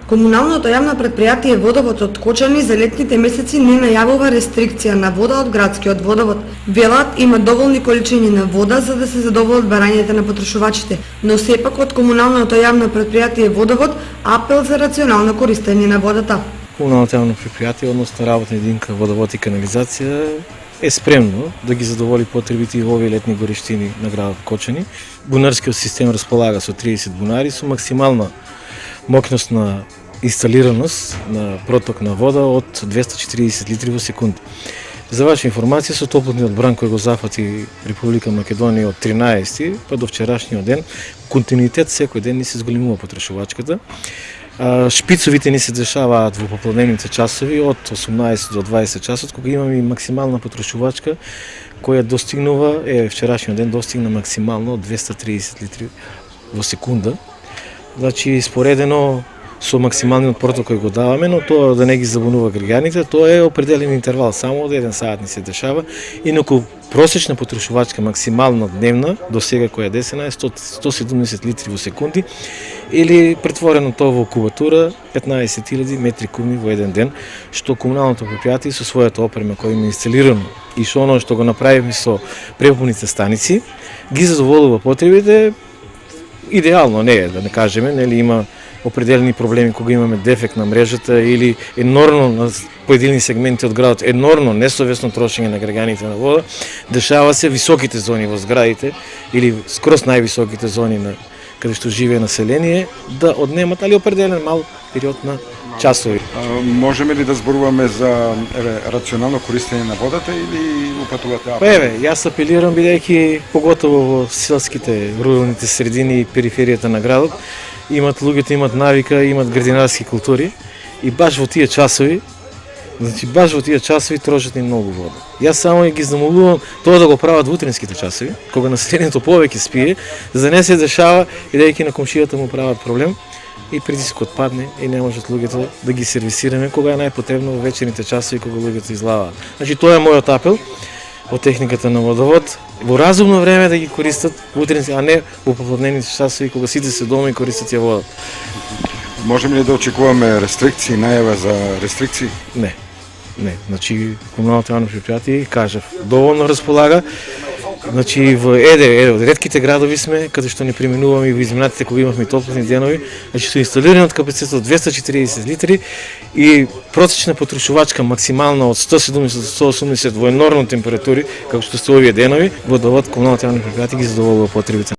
Комуналното јавно претпријатие Водовод од Кочани за летните месеци не најавува рестрикција на вода од градскиот водовод. Велат има доволни количини на вода за да се задоволат барањата на потрошувачите, но сепак од комуналното јавно претпријатие Водовод апел за рационално користење на водата. Комуналното јавно претпријатие, односно работна единка Водовод и канализација е спремно да ги задоволи потребите и во овие летни гориштини на градот Кочани. Бунарскиот систем располага со 30 бунари со максимална мокност на инсталираност на проток на вода од 240 литри во секунда. За ваша информација, со топлотниот бран кој го зафати Република Македонија од 13 па до вчерашниот ден, континуитет секој ден ни се зголемува потрошувачката. Шпицовите ни се дешаваат во попладневните часови од 18 до 20 часот, кога имаме и максимална потрошувачка која достигнува, вчерашниот ден достигна максимално 230 литри во секунда. Значи, споредено со максималниот проток кој го даваме, но тоа да не ги забунува граѓаните, тоа е определен интервал, само од 1 саат ни се дешава. Инаку просечна потрошувачка максимална дневна до сега која е десена е 170 литри во секунди или претворено тоа во кубатура 15.000 метри кубни во еден ден, што комуналното претпријатие со својата опрема која има инсталирано и што оно што го направиме со препуните станици ги задоволува потребите. Идеално не е, да не кажеме, нели има определени проблеми кога имаме дефект на мрежата или енормно на поедини сегменти од градот, енормно несовесно трошење на граѓаните на вода, дешава се високите зони во зградите или скроз највисоките зони на каде што живее население да однемат али определен мал период на часови. Можеме ли да зборуваме за рационално користење на водата или упатувате апел? Јас апелирам бидејќи поготово во селските, руралните средини и периферијата на градот луѓето имат навика, имат градинарски култури и баш во тие часови трошат и многу вода. Јас само ги замолувам тоа да го прават во утринските часови, кога населението повеќе спие, за да не се дешава бидејќи на комшијата му прават проблем и притискот падне и не можат луѓето да ги сервисираме кога е најпотребно во вечерните часови кога луѓето излаваат. Значи тоа е мојот апел од техниката на Водовод во разумно време да ги користат утрински, а не во попладневните часови кога сите се дома и користат ја вода. Можеме ли да очекуваме рестрикции, најава за рестрикции? Не. Значи комуналното јавно претпријатие, кажав, доволно располага. Значи во од ретките градови сме каде што не применуваме и во изминатите кога имавме топлотни денови, значи со инсталираниот капацитет од 240 литри и просечна потрошувачка максимална од 170 до 180 во енормни температури, како што се овие денови, Водовод, комуналното јавно претпријатие ги задоволува потребите.